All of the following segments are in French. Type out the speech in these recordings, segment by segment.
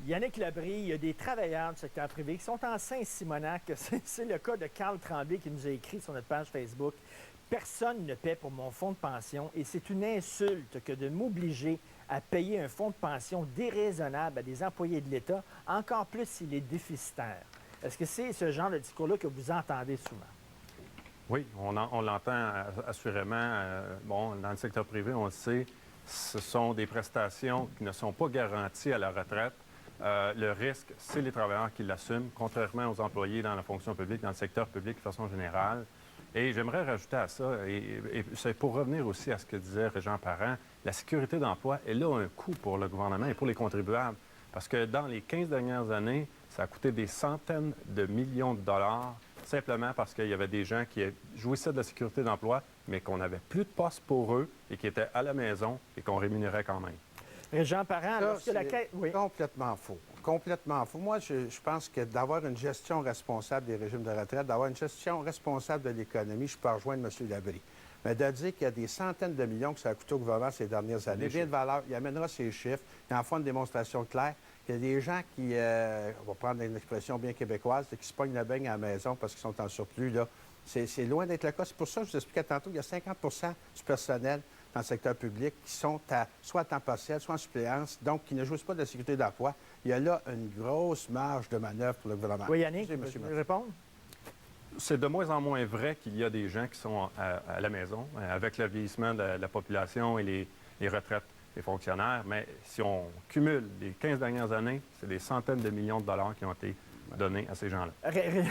Yannick Labrie, il y a des travailleurs du secteur privé qui sont en Saint-Simonac. C'est le cas de Carl Tremblay qui nous a écrit sur notre page Facebook. Personne ne paie pour mon fonds de pension et c'est une insulte que de m'obliger à payer un fonds de pension déraisonnable à des employés de l'État, encore plus s'il est déficitaire. Est-ce que c'est ce genre de discours-là que vous entendez souvent? Oui, on l'entend assurément. Bon, dans le secteur privé, on le sait, ce sont des prestations qui ne sont pas garanties à la retraite. Le risque, c'est les travailleurs qui l'assument, contrairement aux employés dans la fonction publique, dans le secteur public de façon générale. Et j'aimerais rajouter à ça, et c'est pour revenir aussi à ce que disait Régent Parent, la sécurité d'emploi, elle a un coût pour le gouvernement et pour les contribuables. Parce que dans les 15 dernières années, ça a coûté des centaines de millions de dollars, simplement parce qu'il y avait des gens qui jouissaient de la sécurité d'emploi, mais qu'on n'avait plus de poste pour eux et qui étaient à la maison et qu'on rémunérait quand même. Régent Parent, lorsque la C'est oui. complètement faux. Complètement faux. Moi, je pense que d'avoir une gestion responsable des régimes de retraite, d'avoir une gestion responsable de l'économie, je peux rejoindre M. Labrie. Mais de dire qu'il y a des centaines de millions que ça a coûté au gouvernement ces dernières années, bien de valeur, il amènera ses chiffres, il en fera une démonstration claire qu'il y a des gens qui, on va prendre une expression bien québécoise, qui se pognent le beigne à la maison parce qu'ils sont en surplus, là. C'est loin d'être le cas. C'est pour ça que je vous expliquais tantôt, il y a 50 du personnel dans le secteur public qui sont soit à temps partiel, soit en suppléance, donc qui ne jouissent pas de la sécurité d'emploi. Il y a là une grosse marge de manœuvre pour le gouvernement. Oui, Yannick, vous voulez répondre? C'est de moins en moins vrai qu'il y a des gens qui sont à la maison avec le vieillissement de la population et les retraites des fonctionnaires. Mais si on cumule les 15 dernières années, c'est des centaines de millions de dollars qui ont été donnés à ces gens-là. Régent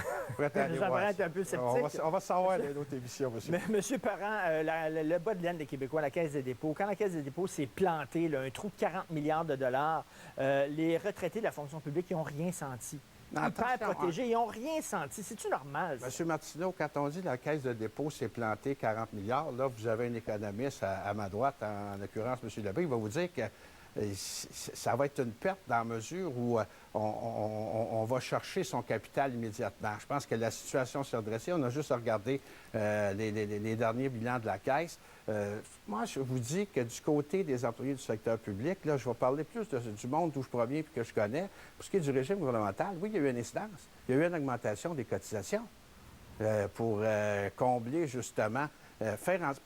Parent est un peu sceptique. On va savoir l'autre émission, monsieur. Mais, Monsieur Parent, le bas de laine des Québécois, la Caisse des dépôts, quand la Caisse des dépôts s'est plantée, là, un trou de 40 milliards de dollars, les retraités de la fonction publique, ils n'ont rien senti. Hyper protégés, ils n'ont rien senti. C'est-tu normal, ça? Monsieur Martineau, quand on dit que la Caisse de dépôt s'est plantée 40 milliards, là, vous avez un économiste à ma droite, en l'occurrence M. Labrie, il va vous dire que ça va être une perte dans la mesure où on va chercher son capital immédiatement. Je pense que la situation s'est redressée. On a juste regardé les derniers bilans de la Caisse. Moi, je vous dis que du côté des employés du secteur public, là, je vais parler plus du monde d'où je proviens et que je connais. Pour ce qui est du régime gouvernemental, oui, il y a eu une incidence. Il y a eu une augmentation des cotisations pour combler, justement,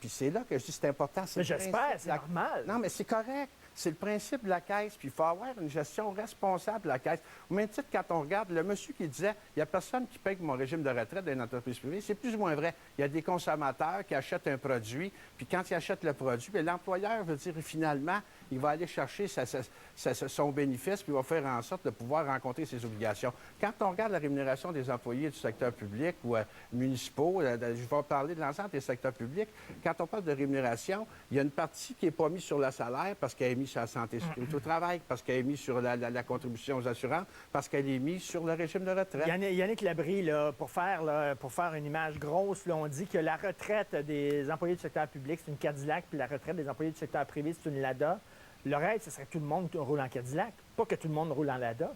Puis c'est là que je dis que c'est important. Mais j'espère, c'est normal. Non, mais c'est correct. C'est le principe de la Caisse, puis il faut avoir une gestion responsable de la Caisse. Au même titre, quand on regarde le monsieur qui disait « il n'y a personne qui paye pour mon régime de retraite d'une entreprise privée », c'est plus ou moins vrai. Il y a des consommateurs qui achètent un produit, puis quand ils achètent le produit, l'employeur veut dire finalement, il va aller chercher son bénéfice, puis il va faire en sorte de pouvoir rencontrer ses obligations. Quand on regarde la rémunération des employés du secteur public ou municipaux, je vais parler de l'ensemble des secteurs publics, quand on parle de rémunération, il y a une partie qui n'est pas mise sur le salaire parce qu'elle est mise sur la santé et sécurité au travail, parce qu'elle est mise sur la contribution aux assurances, parce qu'elle est mise sur le régime de retraite. Yannick Labrie, là, pour faire une image grosse, là, on dit que la retraite des employés du secteur public, c'est une Cadillac, puis la retraite des employés du secteur privé, c'est une Lada. Le rêve, ce serait que tout le monde roule en Cadillac, pas que tout le monde roule en Lada.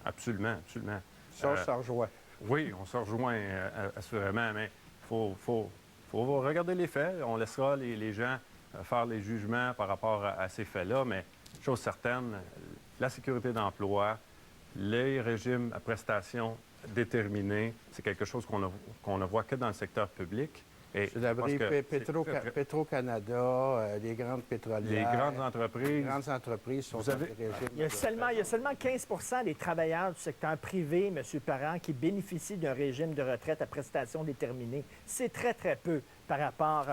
Absolument, absolument. Ça, on s'en rejoint. Oui, on se rejoint assurément, mais il faut regarder les faits. On laissera les gens faire les jugements par rapport à ces faits-là, mais chose certaine, la sécurité d'emploi, les régimes à prestations déterminés, c'est quelque chose qu'on ne voit que dans le secteur public. Et Petro-Canada, les grandes pétrolières. Les grandes entreprises. Les grandes entreprises sont dans les régimes. Il y a seulement 15 des travailleurs du secteur privé, M. Parent, qui bénéficient d'un régime de retraite à prestations déterminées. C'est très, très peu par rapport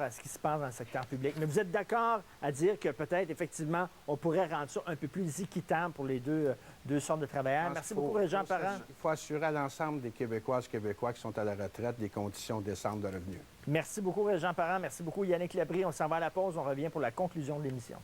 à ce qui se passe dans le secteur public. Mais vous êtes d'accord à dire que peut-être, effectivement, on pourrait rendre ça un peu plus équitable pour les deux sortes de travailleurs. Merci beaucoup, Régent Parent. Il faut assurer à l'ensemble des Québécoises et Québécois qui sont à la retraite des conditions décentes de revenus. Merci beaucoup, Régent Parent. Merci beaucoup, Yannick Labrie. On s'en va à la pause. On revient pour la conclusion de l'émission.